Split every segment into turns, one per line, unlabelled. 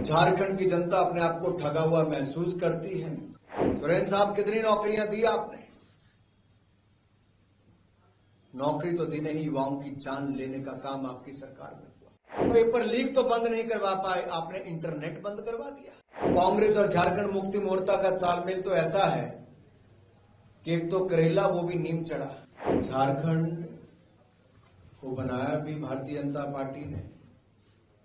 झारखंड की जनता अपने आप को ठगा हुआ महसूस करती है। सुरेंद्र साहब, कितनी नौकरियां दी आपने? नौकरी तो दी नहीं, युवाओं की जान लेने का काम आपकी सरकार में हुआ। पेपर लीक तो बंद नहीं करवा पाए, आपने इंटरनेट बंद करवा दिया। कांग्रेस और झारखंड मुक्ति मोर्चा का तालमेल तो ऐसा है कि एक तो करेला, वो भी नीम चढ़ा। झारखंड को बनाया भी भारतीय जनता पार्टी ने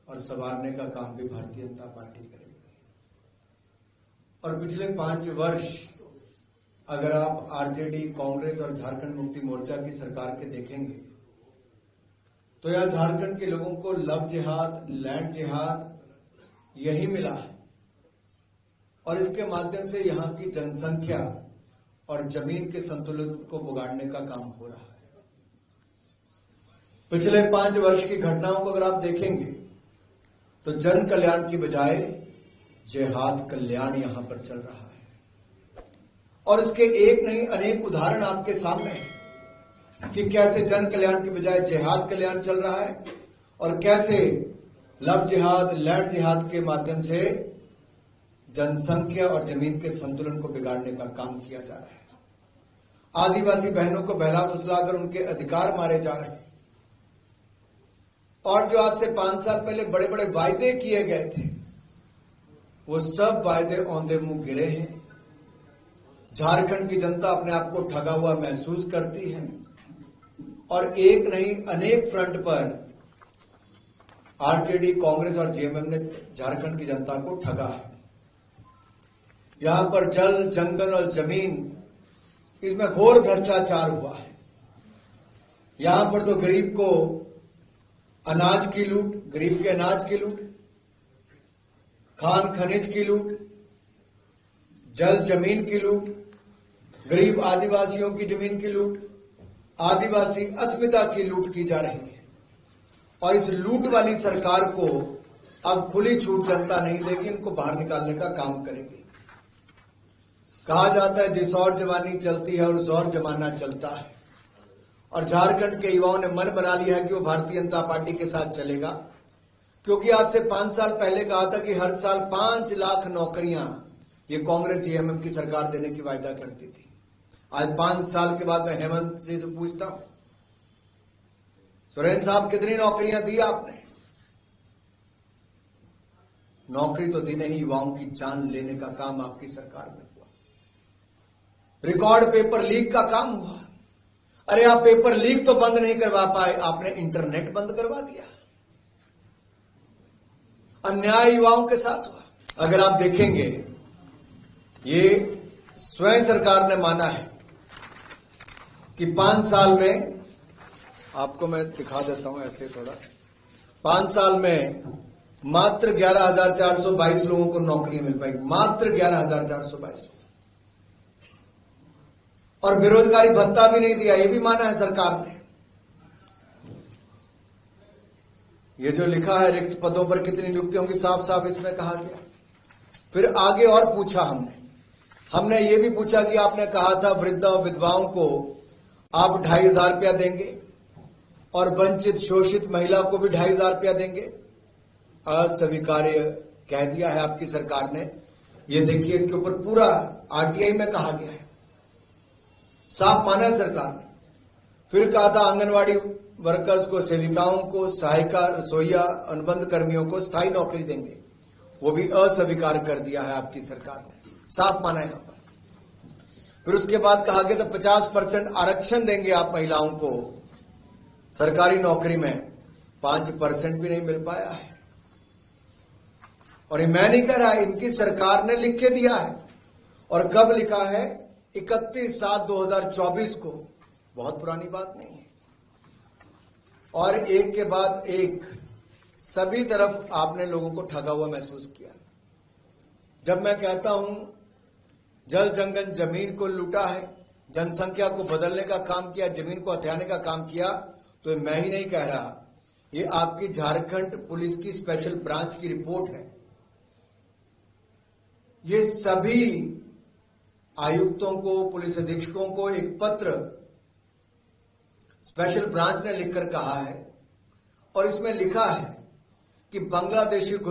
और संवारने का काम भी भारतीय जनता पार्टी करेगी। और पिछले 5 वर्ष अगर आप आरजेडी, कांग्रेस और झारखंड मुक्ति मोर्चा की सरकार के देखेंगे तो यहां झारखंड के लोगों को लव जिहाद, लैंड जिहाद यही मिला है और इसके माध्यम से यहां की जनसंख्या और जमीन के संतुलन को बिगाड़ने का काम हो रहा है। पिछले 5 वर्ष की घटनाओं को अगर आप देखेंगे तो जन कल्याण की बजाय जिहाद कल्याण यहां पर चल रहा है और इसके एक नहीं अनेक उदाहरण आपके सामने हैं कि कैसे जन कल्याण की बजाय जिहाद कल्याण चल रहा है और कैसे लव जिहाद, लैंड जिहाद के माध्यम से जनसंख्या और जमीन के संतुलन को बिगाड़ने का काम किया जा रहा है। आदिवासी बहनों को बहला फुसलाकर उनके अधिकार मारे जा रहे हैं और जो आज से 5 साल पहले बड़े बड़े वायदे किए गए थे वो सब वायदे औंधे मुंह गिरे हैं। झारखंड की जनता अपने आप को ठगा हुआ महसूस करती है और एक नहीं अनेक फ्रंट पर आरजेडी, कांग्रेस और जेएमएम ने झारखंड की जनता को ठगा है। यहां पर जल, जंगल और जमीन, इसमें घोर भ्रष्टाचार हुआ है। यहां पर तो गरीब को अनाज की लूट, गरीब के अनाज की लूट, खान खनिज की लूट, जल जमीन की लूट, गरीब आदिवासियों की जमीन की लूट, आदिवासी अस्मिता की लूट की जा रही है और इस लूट वाली सरकार को अब खुली छूट जनता नहीं देगी, इनको बाहर निकालने का काम करेगी। कहा जाता है जिस और जवानी चलती है उस और जमाना चलता है और झारखंड के युवाओं ने मन बना लिया है कि वो भारतीय जनता पार्टी के साथ चलेगा, क्योंकि आज से 5 साल पहले कहा था कि हर साल 5 लाख नौकरियां ये कांग्रेस जेएमएम की सरकार देने की वायदा करती थी। आज 5 साल के बाद मैं हेमंत जी से पूछता हूं, सुरेंद्र साहब, कितनी नौकरियां दी आपने? नौकरी तो दी नहीं, युवाओं की जान लेने का काम आपकी सरकार में हुआ। रिकॉर्ड पेपर लीक का काम हुआ। अरे आप पेपर लीक तो बंद नहीं करवा पाए, आपने इंटरनेट बंद करवा दिया। अन्याय युवाओं के साथ हुआ। अगर आप देखेंगे, ये स्वयं सरकार ने माना है कि 5 साल में, आपको मैं दिखा देता हूं ऐसे थोड़ा, 5 साल में मात्र 11,422 लोगों को नौकरियां मिल पाएगी, मात्र 11,422। और बेरोजगारी भत्ता भी नहीं दिया, ये भी माना है सरकार ने। ये जो लिखा है रिक्त पदों पर कितनी नियुक्तियों की, साफ साफ इसमें कहा गया। फिर आगे और पूछा हमने ये भी पूछा कि आपने कहा था वृद्धा और विधवाओं को आप 2,500 रुपया देंगे और वंचित शोषित महिला को भी 2,500 रुपया देंगे। अस्वीकार्य कह दिया है आपकी सरकार ने। ये देखिए, इसके ऊपर पूरा आरटीआई में कहा गया है, साफ माना है सरकार ने। फिर कहा था आंगनवाड़ी वर्कर्स को, सेविकाओं को, सहायिका, रसोईया, अनुबंध कर्मियों को स्थायी नौकरी देंगे, वो भी अस्वीकार कर दिया है आपकी सरकार ने, साफ माना है यहां पर। फिर उसके बाद कहा गया था 50% आरक्षण देंगे आप महिलाओं को सरकारी नौकरी में, 5% भी नहीं मिल पाया है। और ये मैं नहीं कह रहा, इनकी सरकार ने लिख के दिया है। और कब लिखा है? 31/7/2024 को, बहुत पुरानी बात नहीं है। और एक के बाद एक सभी तरफ आपने लोगों को ठगा हुआ महसूस किया। जब मैं कहता हूं जल जंगल जमीन को लूटा है, जनसंख्या को बदलने का काम किया, जमीन को हथियाने का काम किया, तो मैं ही नहीं कह रहा, ये आपकी झारखंड पुलिस की स्पेशल ब्रांच की रिपोर्ट है। ये सभी आयुक्तों को, पुलिस अधीक्षकों को एक पत्र स्पेशल ब्रांच ने लिखकर कहा है और इसमें लिखा है कि बांग्लादेशियों की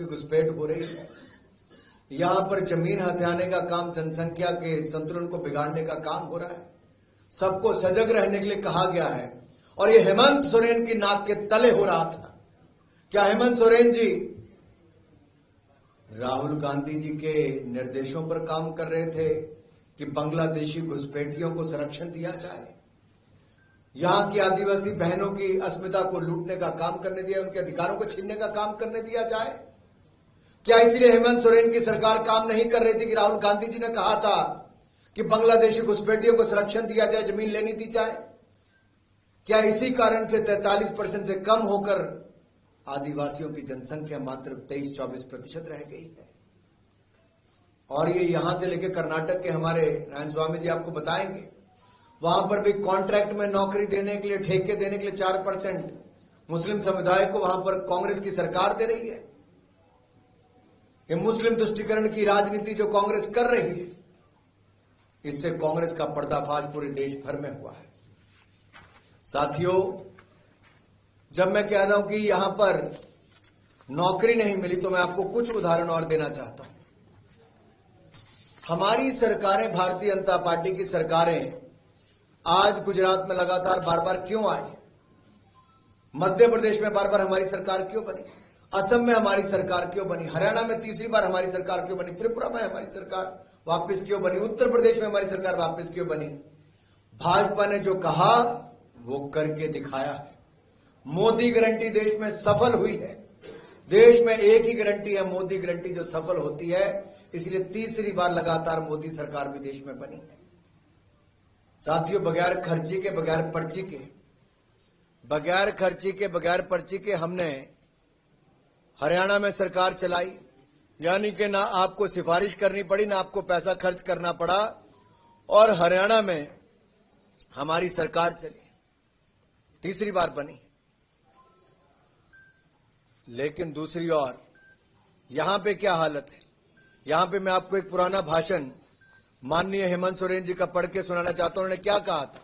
घुसपैठ हो रही है, यहां पर जमीन हथियाने का काम, जनसंख्या के संतुलन को बिगाड़ने का काम हो रहा है। सबको सजग रहने के लिए कहा गया है और ये हेमंत सोरेन की नाक के तले हो रहा था। क्या हेमंत सोरेन जी राहुल गांधी जी के निर्देशों पर काम कर रहे थे कि बांग्लादेशी घुसपैठियों को संरक्षण दिया जाए, यहां की आदिवासी बहनों की अस्मिता को लूटने का काम करने दिया, उनके अधिकारों को छीनने का काम करने दिया जाए? क्या इसलिए हेमंत सोरेन की सरकार काम नहीं कर रही थी कि राहुल गांधी जी ने कहा था कि बांग्लादेशी घुसपैठियों को संरक्षण दिया जाए, जमीन लेनी दी जाए? क्या इसी कारण से 43% से कम होकर आदिवासियों की जनसंख्या मात्र 23-24% रह गई है? और ये यहां से लेकर कर्नाटक के हमारे नारायण स्वामी जी आपको बताएंगे, वहां पर भी कॉन्ट्रैक्ट में नौकरी देने के लिए, ठेके देने के लिए 4% मुस्लिम समुदाय को वहां पर कांग्रेस की सरकार दे रही है। ये मुस्लिम तुष्टीकरण की राजनीति जो कांग्रेस कर रही है, इससे कांग्रेस का पर्दाफाश पूरे देश भर में हुआ है। साथियों, जब मैं कह रहा हूं कि यहां पर नौकरी नहीं मिली, तो मैं आपको कुछ उदाहरण और देना चाहता हूं। हमारी सरकारें, भारतीय जनता पार्टी की सरकारें आज गुजरात में लगातार बार बार क्यों आई? मध्य प्रदेश में बार बार हमारी सरकार क्यों बनी? असम में हमारी सरकार क्यों बनी? हरियाणा में तीसरी बार हमारी सरकार क्यों बनी? त्रिपुरा में हमारी सरकार वापस क्यों बनी? उत्तर प्रदेश में हमारी सरकार वापस क्यों बनी? भाजपा ने जो कहा वो करके दिखाया है। मोदी गारंटी देश में सफल हुई है। देश में एक ही गारंटी है, मोदी गारंटी, जो सफल होती है। इसलिए तीसरी बार लगातार मोदी सरकार भी देश में बनी है। साथियों, बगैर खर्ची के, बगैर पर्ची के हमने हरियाणा में सरकार चलाई, यानी कि ना आपको सिफारिश करनी पड़ी, ना आपको पैसा खर्च करना पड़ा, और हरियाणा में हमारी सरकार चली, तीसरी बार बनी। लेकिन दूसरी ओर यहां पे क्या हालत है? यहां पे मैं आपको एक पुराना भाषण माननीय हेमंत सोरेन जी का पढ़ के सुनाना चाहता हूं। उन्होंने क्या कहा था,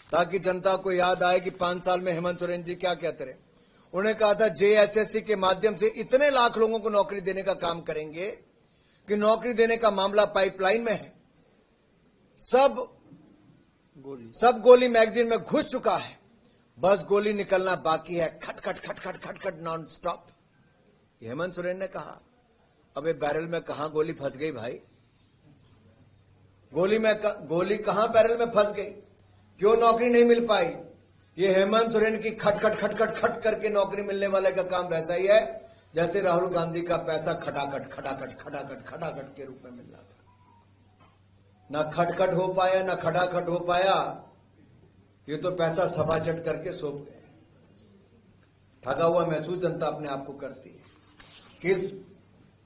ताकि जनता को याद आए कि 5 साल में हेमंत सोरेन जी क्या कहते रहे। उन्होंने कहा था, जेएसएससी के माध्यम से इतने लाख लोगों को नौकरी देने का काम करेंगे कि नौकरी देने का मामला पाइपलाइन में है। सब गोली मैगजीन में घुस चुका है, बस गोली निकलना बाकी है। खट खट खट खट खट खट नॉन स्टॉप। हेमंत सोरेन ने कहा, अबे बैरल में कहां गोली फंस गई भाई? गोली कहां बैरल में फंस गई? क्यों नौकरी नहीं मिल पाई? ये हेमंत सोरेन की खट खट खट खट खट करके नौकरी मिलने वाले का काम वैसा ही है जैसे राहुल गांधी का पैसा खटाखट खटाखट खटाखट खटाखट के रूप में मिल रहा था। ना खटखट हो पाया, ना खटाखट हो पाया, ये तो पैसा सफाचट करके सौंप गए। ठगा हुआ महसूस जनता अपने आप को करती है। किस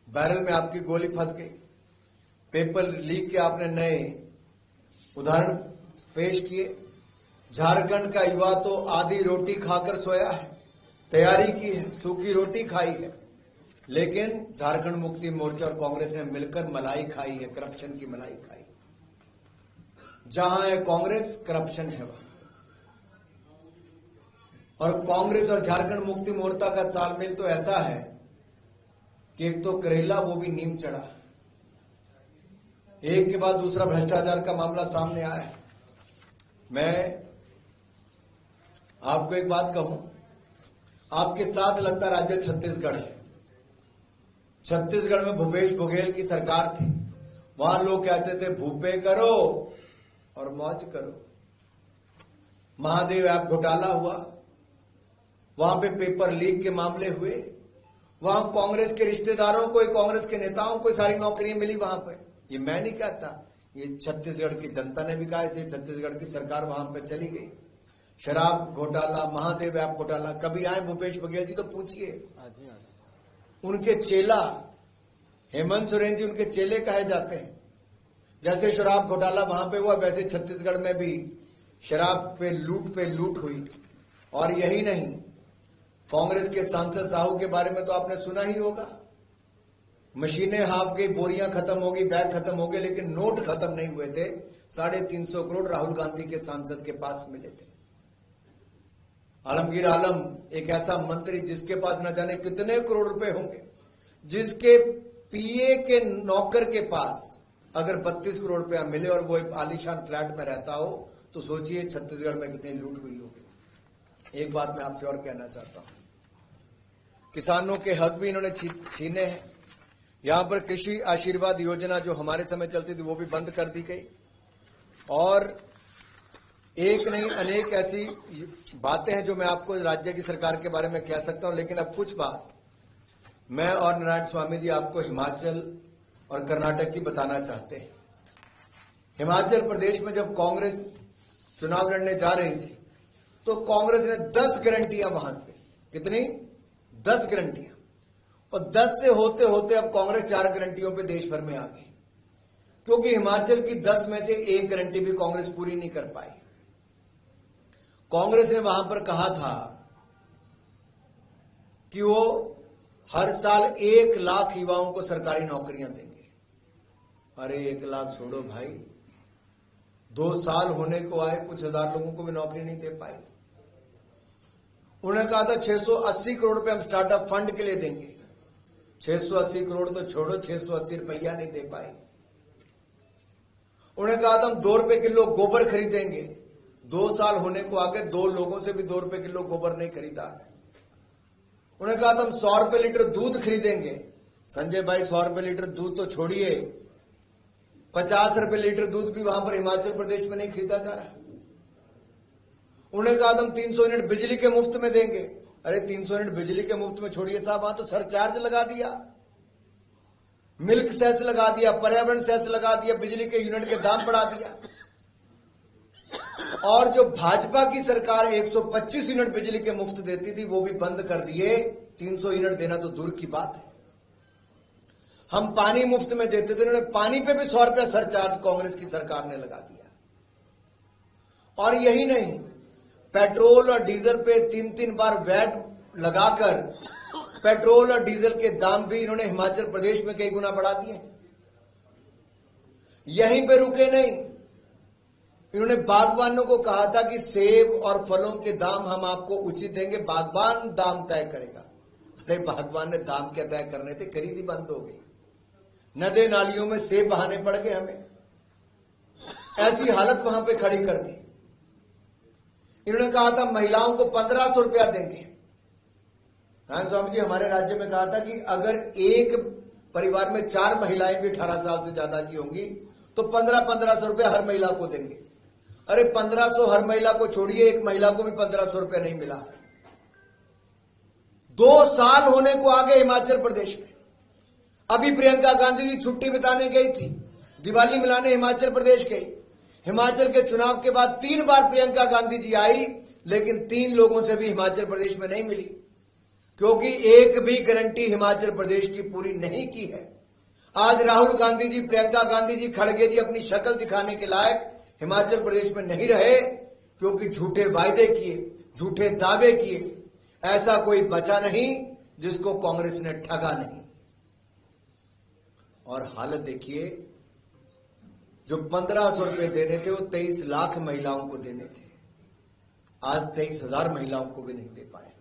बैरल में आपकी गोली फंस गई? पेपर लीक के आपने नए उदाहरण पेश किए। झारखंड का युवा तो आधी रोटी खाकर सोया है, तैयारी की है, सूखी रोटी खाई है, लेकिन झारखंड मुक्ति मोर्चा और कांग्रेस ने मिलकर मलाई खाई है, करप्शन की मलाई खाई। जहां है कांग्रेस, करप्शन है वहां। और कांग्रेस और झारखंड मुक्ति मोर्चा का तालमेल तो ऐसा है कि एक तो करेला, वो भी नीम चढ़ा। एक के बाद दूसरा भ्रष्टाचार का मामला सामने आया है। मैं आपको एक बात कहूं, आपके साथ लगता राज्य छत्तीसगढ़ है। छत्तीसगढ़ में भूपेश बघेल की सरकार थी। वहां लोग कहते थे भूपे करो और मौज करो। महादेव ऐप घोटाला हुआ, वहां पे पेपर लीक के मामले हुए, वहां कांग्रेस के रिश्तेदारों को, कांग्रेस के नेताओं को सारी नौकरियां मिली वहां पे। ये मैं नहीं कहता, ये छत्तीसगढ़ की जनता ने भी कहा, इसलिए छत्तीसगढ़ की सरकार वहां पे चली गई। शराब घोटाला, महादेव ऐप घोटाला, कभी आए भूपेश बघेल जी तो पूछिए। उनके चेला हेमंत सोरेन जी उनके चेले कहे जाते हैं। जैसे शराब घोटाला वहां पे हुआ, वैसे छत्तीसगढ़ में भी शराब पे लूट हुई। और यही नहीं, कांग्रेस के सांसद साहू के बारे में तो आपने सुना ही होगा। मशीनें हाफ गई, बोरियां खत्म हो गई, बैग खत्म हो गए, लेकिन नोट खत्म नहीं हुए थे। 350 करोड़ राहुल गांधी के सांसद के पास मिले थे। आलमगीर आलम एक ऐसा मंत्री जिसके पास न जाने कितने करोड़ रुपए होंगे, जिसके पीए के नौकर के पास अगर 32 करोड़ रुपया मिले और वो एक आलीशान फ्लैट में रहता हो, तो सोचिए छत्तीसगढ़ में कितनी लूट हुई होगी। एक बात मैं आपसे और कहना चाहता हूं, किसानों के हक भी इन्होंने छीने हैं। यहां पर कृषि आशीर्वाद योजना जो हमारे समय चलती थी वो भी बंद कर दी गई, और एक नहीं अनेक ऐसी बातें हैं जो मैं आपको राज्य की सरकार के बारे में कह सकता हूं। लेकिन अब कुछ बात मैं और नारायण स्वामी जी आपको हिमाचल और कर्नाटक की बताना चाहते हैं। हिमाचल प्रदेश में जब कांग्रेस चुनाव लड़ने जा रही थी तो कांग्रेस ने 10 गारंटियां वहां पे, कितनी 10 गारंटियां, और 10 से होते होते अब कांग्रेस 4 गारंटियों पे देश भर में आ गई, क्योंकि हिमाचल की 10 में से एक गारंटी भी कांग्रेस पूरी नहीं कर पाई। कांग्रेस ने वहां पर कहा था कि वो हर साल 1 लाख युवाओं को सरकारी नौकरियां देंगे। अरे 1 लाख छोड़ो भाई, 2 साल होने को आए, कुछ हजार लोगों को भी नौकरी नहीं दे पाई। उन्होंने कहा था 680 करोड़ रुपए हम स्टार्टअप फंड के लिए देंगे। 680 करोड़ तो छोड़ो, 680 रुपया नहीं दे पाए। उन्होंने कहा था हम 2 रुपए किलो गोबर खरीदेंगे। 2 साल होने को आगे 2 लोगों से भी 2 रुपए किलो गोबर नहीं खरीदा। उन्होंने कहा था हम 100 रुपए लीटर दूध खरीदेंगे। संजय भाई 100 रुपए लीटर दूध तो छोड़िए, 50 रुपए लीटर दूध भी वहां पर हिमाचल प्रदेश में नहीं खरीदा जा रहा। उन्होंने कहा हम 300 यूनिट बिजली के मुफ्त में देंगे। अरे 300 यूनिट बिजली के मुफ्त में छोड़िए साहब, वहां तो सरचार्ज लगा दिया, मिल्क सेस लगा दिया, पर्यावरण सेस लगा दिया, बिजली के यूनिट के दाम बढ़ा दिया। और जो भाजपा की सरकार 125 यूनिट बिजली के मुफ्त देती थी वो भी बंद कर दिए। 300 यूनिट देना तो दूर की बात है। हम पानी मुफ्त में देते थे, उन्होंने पानी पे भी 100 रुपया सरचार्ज कांग्रेस की सरकार ने लगा दिया। और यही नहीं, पेट्रोल और डीजल पे 3-3 बार वैट लगाकर पेट्रोल और डीजल के दाम भी इन्होंने हिमाचल प्रदेश में कई गुना बढ़ा दिए। यहीं पे रुके नहीं, इन्होंने बागबानों को कहा था कि सेब और फलों के दाम हम आपको उचित देंगे, बागबान दाम तय करेगा। अरे बागबान ने दाम क्या तय करने थे, खरीदी बंद हो गई। नदी नालियों में सेब बहाने पड़ गए हमें, ऐसी हालत वहां पे खड़ी कर दी। इन्होंने कहा था महिलाओं को 1500 रुपया देंगे। नारायण स्वामी जी हमारे राज्य में कहा था कि अगर एक परिवार में 4 महिलाएं भी 18 साल से ज्यादा की होंगी तो 1500 रुपया हर महिला को देंगे। अरे 1500 हर महिला को छोड़िए, एक महिला को भी 1500 रुपया नहीं मिला। 2 साल होने को आ गए हिमाचल प्रदेश में। अभी प्रियंका गांधी जी छुट्टी बिताने गई थी, दिवाली मिलाने हिमाचल प्रदेश गई। हिमाचल के चुनाव के बाद 3 बार प्रियंका गांधी जी आई, लेकिन 3 लोगों से भी हिमाचल प्रदेश में नहीं मिली, क्योंकि एक भी गारंटी हिमाचल प्रदेश की पूरी नहीं की है। आज राहुल गांधी जी, प्रियंका गांधी जी, खड़गे जी अपनी शक्ल दिखाने के लायक हिमाचल प्रदेश में नहीं रहे, क्योंकि झूठे वायदे किए, झूठे दावे किए। ऐसा कोई बचा नहीं जिसको कांग्रेस ने ठगा नहीं। और हालत देखिए, जो 1500 रुपए देने थे वो 23 लाख महिलाओं को देने थे, आज 23,000 महिलाओं को भी नहीं दे पाए।